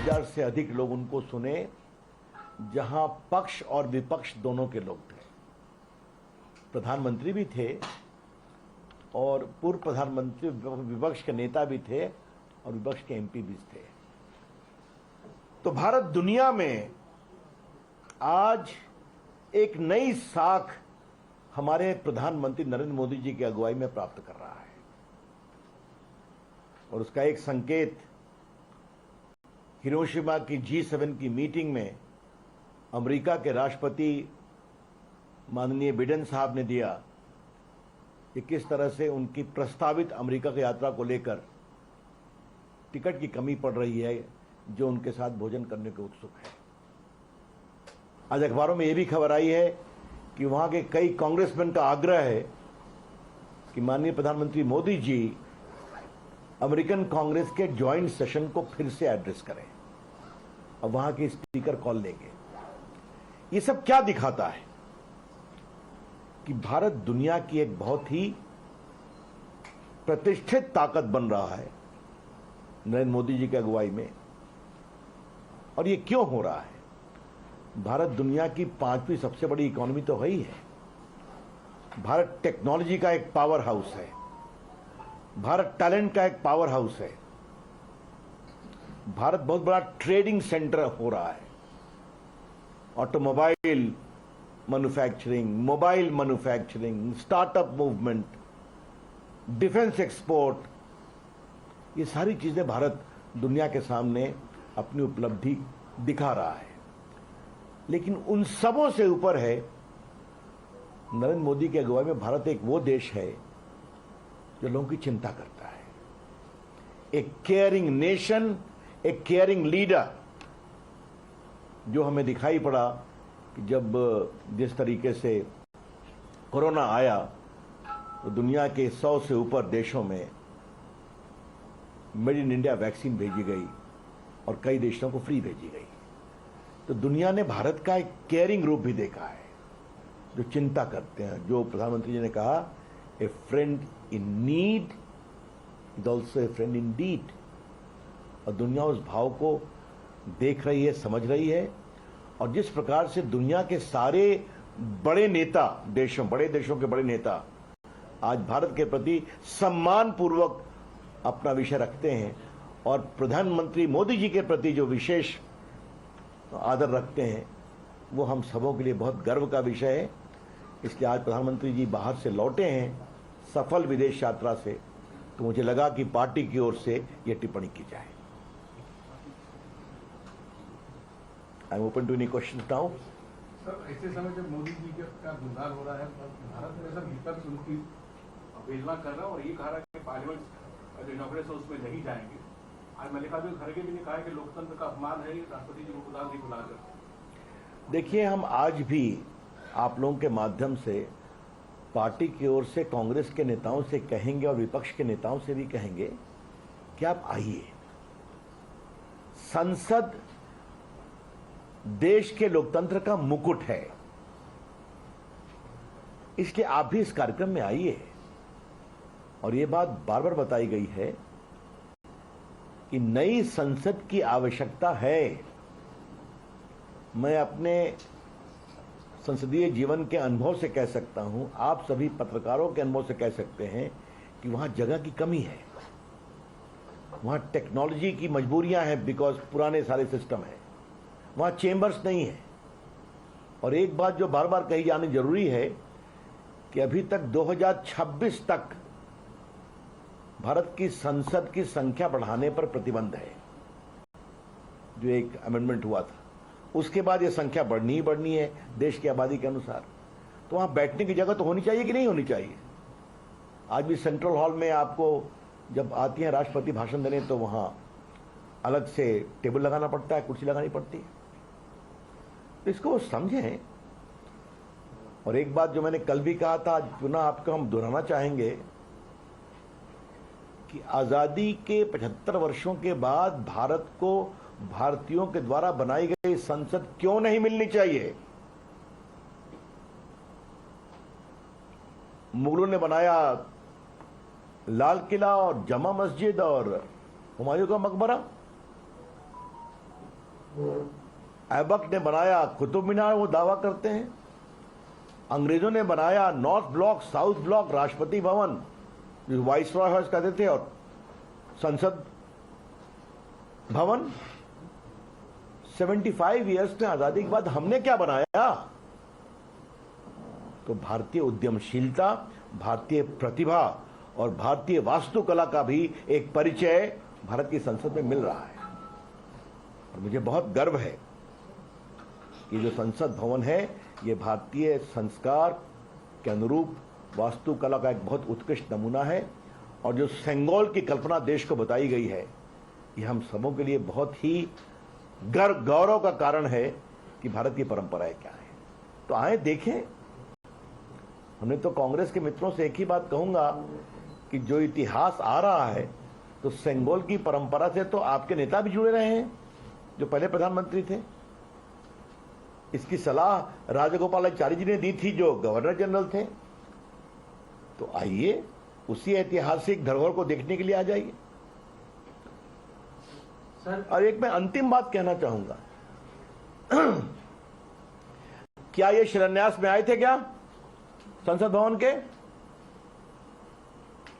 10,000 से अधिक लोग उनको सुने, जहां पक्ष और विपक्ष दोनों के लोग थे। प्रधानमंत्री भी थे और पूर्व प्रधानमंत्री विपक्ष के नेता भी थे और विपक्ष के एमपी भी थे। तो भारत दुनिया में आज एक नई साख हमारे प्रधानमंत्री नरेंद्र मोदी जी की अगुवाई में प्राप्त कर रहा है और उसका एक संकेत हिरोशिमा की G7 की मीटिंग में अमेरिका के राष्ट्रपति माननीय बिडेन साहब ने दिया कि किस तरह से उनकी प्रस्तावित अमेरिका की यात्रा को लेकर टिकट की कमी पड़ रही है, जो उनके साथ भोजन करने को उत्सुक है। आज अखबारों में यह भी खबर आई है कि वहां के कई कांग्रेसमैन का आग्रह है कि माननीय प्रधानमंत्री मोदी जी अमेरिकन कांग्रेस के ज्वाइंट सेशन को फिर से एड्रेस करें और वहां के स्पीकर कॉल लेंगे। ये सब क्या दिखाता है कि भारत दुनिया की एक बहुत ही प्रतिष्ठित ताकत बन रहा है नरेंद्र मोदी जी की अगुवाई में। और ये क्यों हो रहा है? भारत दुनिया की 5वीं सबसे बड़ी इकोनॉमी तो है ही है। भारत टेक्नोलॉजी का एक पावर हाउस है, भारत टैलेंट का एक पावर हाउस है, भारत बहुत बड़ा ट्रेडिंग सेंटर हो रहा है। Automobile manufacturing, mobile manufacturing, startup movement, defence export, ये सारी चीजें भारत दुनिया के सामने अपनी उपलब्धि दिखा रहा है। लेकिन उन सबों से ऊपर है नरेंद्र मोदी की अगुवाई में भारत एक वो देश है जो लोगों की चिंता करता है। एक केयरिंग नेशन, एक केयरिंग लीडर, जो हमें दिखाई पड़ा कि जब जिस तरीके से कोरोना आया तो दुनिया के 100 से ऊपर देशों में मेड इन इंडिया वैक्सीन भेजी गई और कई देशों को फ्री भेजी गई। तो दुनिया ने भारत का एक केयरिंग रूप भी देखा है, जो चिंता करते हैं। जो प्रधानमंत्री जी ने कहा, a friend in need is also a friend in deed. और दुनिया उस भाव को देख रही है, समझ रही है। और जिस प्रकार से दुनिया के सारे बड़े नेता बड़े देशों के बड़े नेता आज भारत के प्रति सम्मान पूर्वक अपना विषय रखते हैं और प्रधानमंत्री मोदी जी के प्रति जो विशेष आदर रखते हैं, वो हम सबों के लिए बहुत गर्व का विषय है। इसलिए आज प्रधानमंत्री जी बाहर से लौटे हैं सफल विदेश यात्रा से, तो मुझे लगा कि पार्टी की ओर से यह टिप्पणी की जाए। I am open to any questions now. Sir, ऐसे समय जब मोदी जी का गुणगान हो रहा है, भारत में सर विपक्ष उनकी अवहेलना कर रहा है और ये कह रहा है कि पार्लियामेंट इनॉग्रेशन उसमें नहीं जाएंगे। आज मल्लिकार्जुन खड़गे भी ने कहा है कि लोकतंत्र का अपमान है राष्ट्रपति जी को बुलाकर। देखिए, हम आज भी आप लोगों के माध्यम से पार्टी की ओर से कांग्रेस के नेताओं से कहेंगे और विपक्ष के नेताओं से भी कहेंगे कि आप आइए। संसद देश के लोकतंत्र का मुकुट है, इसलिए आप भी इस कार्यक्रम में आइए। और यह बात बार बार बताई गई है कि नई संसद की आवश्यकता है। मैं अपने संसदीय जीवन के अनुभव से कह सकता हूं, आप सभी पत्रकारों के अनुभव से कह सकते हैं कि वहां जगह की कमी है, वहां टेक्नोलॉजी की मजबूरियां हैं, बिकॉज पुराने सारे सिस्टम है, वहां चेंबर्स नहीं है। और एक बात जो बार बार कही जानी जरूरी है कि अभी तक 2026 तक भारत की संसद की संख्या बढ़ाने पर प्रतिबंध है, जो एक अमेंडमेंट हुआ था। उसके बाद यह संख्या बढ़नी ही बढ़नी है देश की आबादी के अनुसार। तो वहां बैठने की जगह तो होनी चाहिए कि नहीं होनी चाहिए? आज भी सेंट्रल हॉल में आपको जब आती हैं राष्ट्रपति भाषण देने, तो वहां अलग से टेबल लगाना पड़ता है, कुर्सी लगानी पड़ती है। तो इसको वो समझें। और एक बात जो मैंने कल भी कहा था, आज पुनः आपको हम दोहराना चाहेंगे कि आजादी के 75 वर्षों के बाद भारत को भारतीयों के द्वारा बनाई गई संसद क्यों नहीं मिलनी चाहिए? मुगलों ने बनाया लाल किला और जमा मस्जिद और हुमायूं का मकबरा, ऐबक ने बनाया कुतुब मीनार, वो दावा करते हैं। अंग्रेजों ने बनाया north block, south block, Rashtrapati Bhavan जो वाइसरॉय हाउस कहते थे, और संसद भवन। 75 ईयर्स में आजादी के बाद हमने क्या बनाया? तो भारतीय उद्यमशीलता, भारतीय प्रतिभा और भारतीय वास्तुकला का भी एक परिचय भारत की संसद में मिल रहा है। और मुझे बहुत गर्व है कि जो संसद भवन है ये भारतीय संस्कार के अनुरूप वास्तुकला का एक बहुत उत्कृष्ट नमूना है। और जो सेंगोल की कल्पना देश को बताई गई है, ये हम सबों के लिए बहुत ही गौरव का कारण है कि भारत की परंपराएं क्या है। तो आए देखें। हमने तो कांग्रेस के मित्रों से एक ही बात कहूंगा कि जो इतिहास आ रहा है, तो सेंगोल की परंपरा से तो आपके नेता भी जुड़े रहे हैं जो पहले प्रधानमंत्री थे। इसकी सलाह राजगोपालाचारी जी ने दी थी जो गवर्नर जनरल थे। तो आइए उसी ऐतिहासिक धरोहर को देखने के लिए आ जाइए। और एक मैं अंतिम बात कहना चाहूंगा। क्या ये शिलान्यास में आए थे क्या संसद भवन के?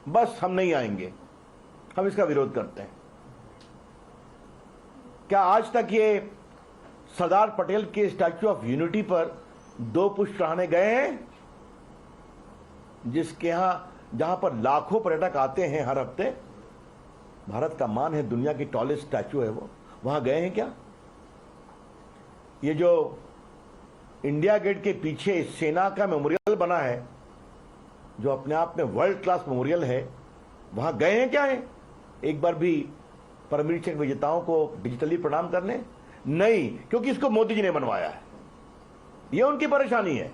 बस हम नहीं आएंगे, हम इसका विरोध करते हैं। क्या आज तक ये सरदार पटेल के स्टैच्यू ऑफ यूनिटी पर 2 पुष्प चढ़ाने गए हैं, जिसके यहां जहां पर लाखों पर्यटक आते हैं हर हफ्ते? भारत का मान है, दुनिया की टॉलेस्ट स्टैच्यू है वो, वहां गए हैं क्या? ये जो इंडिया गेट के पीछे सेना का मेमोरियल बना है, जो अपने आप में वर्ल्ड क्लास मेमोरियल है, वहां गए हैं क्या है? एक बार भी परमवीर चक्र विजेताओं को डिजिटली प्रणाम करने? नहीं, क्योंकि इसको मोदी जी ने बनवाया है, ये उनकी परेशानी है।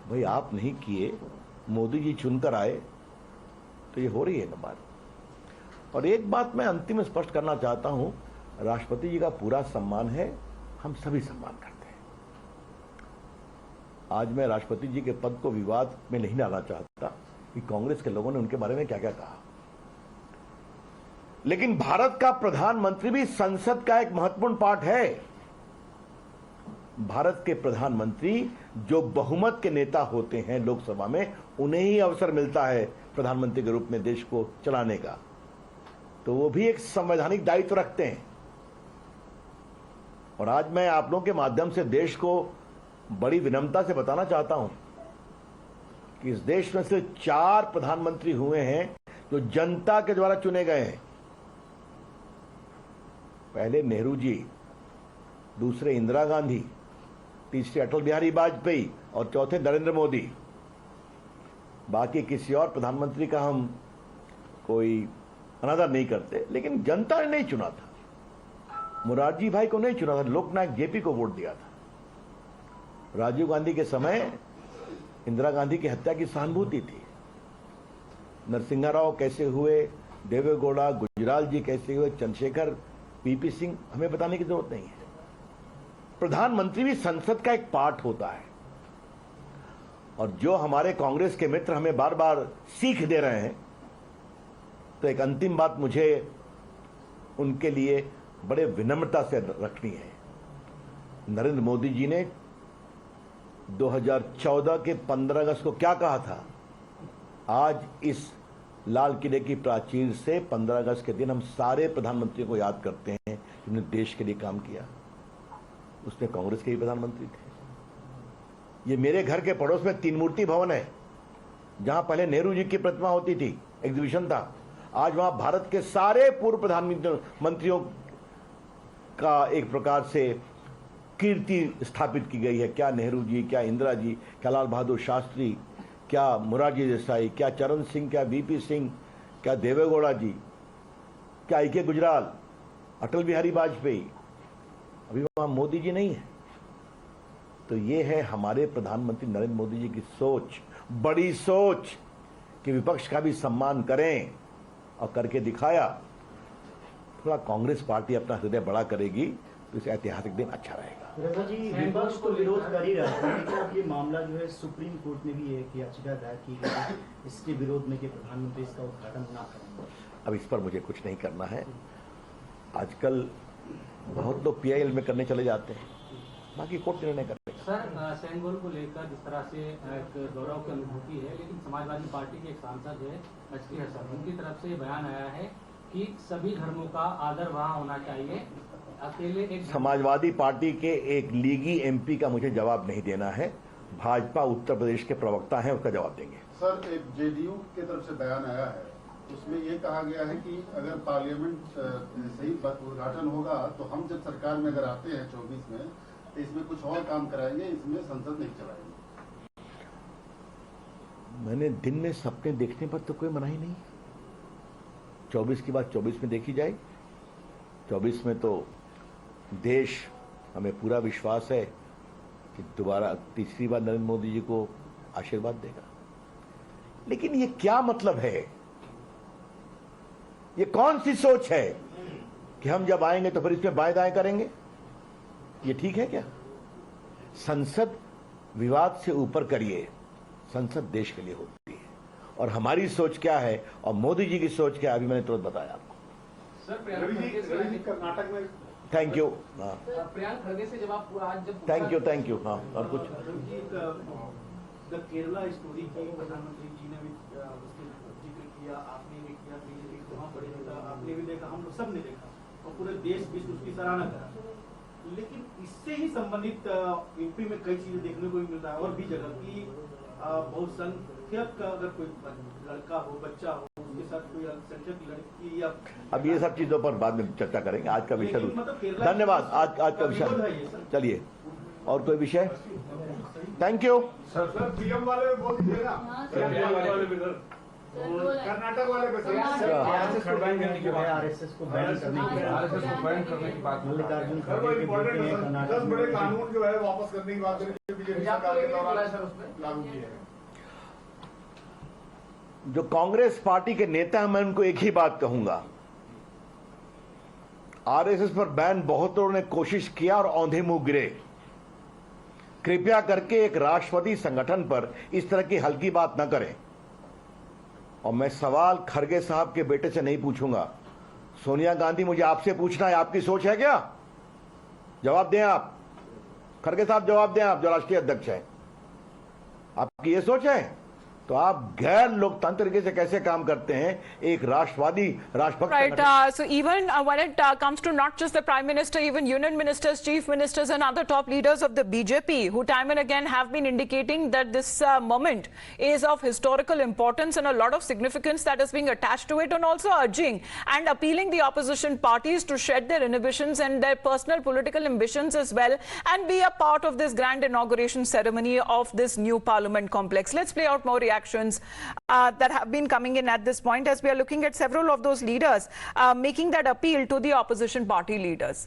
भाई आप नहीं किए, मोदी जी चुनकर आए, तो ये हो रही है ना बात। और एक बात मैं अंतिम स्पष्ट करना चाहता हूं, राष्ट्रपति जी का पूरा सम्मान है, हम सभी सम्मान करते हैं। आज मैं राष्ट्रपति जी के पद को विवाद में नहीं डालना चाहता कि कांग्रेस के लोगों ने उनके बारे में क्या क्या कहा, लेकिन भारत का प्रधानमंत्री भी संसद का एक महत्वपूर्ण पार्ट है। भारत के प्रधानमंत्री जो बहुमत के नेता होते हैं लोकसभा में, उन्हें ही अवसर मिलता है प्रधानमंत्री के रूप में देश को चलाने का। तो वो भी एक संवैधानिक दायित्व रखते हैं। और आज मैं आप लोगों के माध्यम से देश को बड़ी विनम्रता से बताना चाहता हूं कि इस देश में सिर्फ 4 प्रधानमंत्री हुए हैं जो जनता के द्वारा चुने गए हैं। पहले नेहरू जी, दूसरे इंदिरा गांधी, तीसरे अटल बिहारी वाजपेयी और चौथे नरेंद्र मोदी। बाकी किसी और प्रधानमंत्री का हम कोई अनादर नहीं करते, लेकिन जनता ने नहीं चुना था। मुरारजी भाई को नहीं चुना था, लोकनायक जेपी को वोट दिया था। राजीव गांधी के समय इंदिरा गांधी की हत्या की सहानुभूति थी। नरसिंहा राव कैसे हुए, देवेगौड़ा, गुजराल जी कैसे हुए, चंद्रशेखर, पीपी सिंह, हमें बताने की जरूरत नहीं है। प्रधानमंत्री भी संसद का एक पार्ट होता है। और जो हमारे कांग्रेस के मित्र हमें बार बार सीख दे रहे हैं, तो एक अंतिम बात मुझे उनके लिए बड़े विनम्रता से रखनी है। नरेंद्र मोदी जी ने 2014 के 15 अगस्त को क्या कहा था? आज इस लाल किले की प्राचीर से 15 अगस्त के दिन हम सारे प्रधानमंत्रियों को याद करते हैं जिन्होंने देश के लिए काम किया। उसमें कांग्रेस के ही प्रधानमंत्री थे। ये मेरे घर के पड़ोस में 3 मूर्ति भवन है, जहां पहले नेहरू जी की प्रतिमा होती थी, एग्जीबिशन था। आज वहां भारत के सारे पूर्व प्रधानमंत्रियों का एक प्रकार से कीर्ति स्थापित की गई है। क्या नेहरू जी, क्या इंदिरा जी, क्या लाल बहादुर शास्त्री, क्या मोरारजी देसाई, क्या चरण सिंह, क्या बीपी सिंह, क्या देवेगौड़ा जी, क्या आई के गुजराल, अटल बिहारी वाजपेयी। अभी वहां मोदी जी नहीं है। तो ये है हमारे प्रधानमंत्री नरेंद्र मोदी जी की सोच, बड़ी सोच कि विपक्ष का भी सम्मान करें, और करके दिखाया। थोड़ा कांग्रेस पार्टी अपना हृदय बड़ा करेगी तो इस ऐतिहासिक दिन अच्छा रहेगा। रजा जी, विपक्ष तो विरोध कर ही रहा है, लेकिन अब ये मामला जो है सुप्रीम कोर्ट में भी एक याचिका दायर की गई है इसके विरोध में कि प्रधानमंत्री इसका उद्घाटन ना करें। अब इस पर मुझे कुछ नहीं करना है। आजकल बहुत लोग पीआईएल में करने चले जाते हैं, बाकी कोर्ट निर्णय करेगा। सर, सेंगोल को लेकर जिस तरह से एक गौरव की अनुभूति है, लेकिन समाजवादी पार्टी के एक सांसद है एचके हसन, उनकी तरफ से बयान आया है कि सभी धर्मों का आदर वहाँ होना चाहिए। अकेले एक समाजवादी पार्टी के एक लीगी एमपी का मुझे जवाब नहीं देना है, भाजपा उत्तर प्रदेश के प्रवक्ता हैं, उसका जवाब देंगे। सर, एक जेडीयू की तरफ से बयान आया है, उसमें ये कहा गया है कि अगर पार्लियामेंट सही उद्घाटन होगा तो हम जब सरकार में अगर आते हैं 24 में, तो इसमें कुछ और काम कराएंगे, इसमें संसद नहीं चलाएंगे। मैंने दिन में सपने देखने पर तो कोई मनाही नहीं। 24 की बात 24 में देखी जाए। 24 में तो देश, हमें पूरा विश्वास है कि दोबारा तीसरी बार नरेंद्र मोदी जी को आशीर्वाद देगा। लेकिन ये क्या मतलब है, ये कौन सी सोच है कि हम जब आएंगे तो फिर इसमें बाएं दाएं करेंगे? ये ठीक है क्या? संसद विवाद से ऊपर करिए, संसद देश के लिए होती है, और हमारी सोच क्या है और मोदी जी की सोच क्या है अभी मैंने तुरंत बताया आपको। सर, कर्नाटक में थैंक यू। हाँ, प्रियंका खड़गे से जब आप आज जब थैंक यू। हाँ, और कुछ केरला स्टोरी की प्रधानमंत्री जी ने भी उसके जिक्र किया, आपने भी किया, बीजेपी के तमाम बड़े नेता, आपने भी देखा, हम लोग सब ने देखा और पूरे देश विश्व उसकी सराहना करा। लेकिन इससे ही संबंधित यूपी में कई चीजें देखने को भी मिलता है, और भी जगह की बहुसंख्यक का अगर कोई लड़का हो, बच्चा हो, उसके साथ कोई अल्पसंख्यक लड़की या अब ये सब चीजों पर बाद में चर्चा करेंगे। आज का विषय मतलब धन्यवाद। आज का विषय चलिए, और कोई विषय? Thank you. सर, पीएम वाले में बोल दीजिएगा। कर्नाटक वाले पे आरएसएस को बैन करने की बात, मल्लिकार्जुन खड़गे के बेटे हैं कर्नाटक 10 बड़े कानून जो है वापस करने की बात बीजेपी सरकार के दौरान लागू किए हैं। जो कांग्रेस पार्टी के नेता हैं, मैं उनको एक ही बात कहूंगा, आरएसएस पर बैन बहुतों ने कोशिश किया और औंधे मुंह गिरे। कृपया करके एक राष्ट्रवादी संगठन पर इस तरह की हल्की बात न करें। और मैं सवाल खड़गे साहब के बेटे से नहीं पूछूंगा, सोनिया गांधी मुझे आपसे पूछना है, आपकी सोच है क्या? जवाब दें आप, खड़गे साहब जवाब दें आप, जो राष्ट्रीय अध्यक्ष हैं। आपकी ये सोच है? तो आप गैर लोकतांत्रिक तरीके से कैसे काम करते हैं एक राष्ट्रवादी राष्ट्रभक्त? Right. So even when it comes to not just the Prime Minister, even Union Ministers, Chief Ministers and other top leaders of the BJP, who time and again have been indicating that this moment is of historical importance and a lot of significance that is being attached to it, and also urging and appealing the opposition parties to shed their inhibitions and their personal political ambitions as well, and be a part of this grand inauguration ceremony of this new Parliament complex. Let's play out more reactions that have been coming in at this point, as we are looking at several of those leaders making that appeal to the opposition party leaders.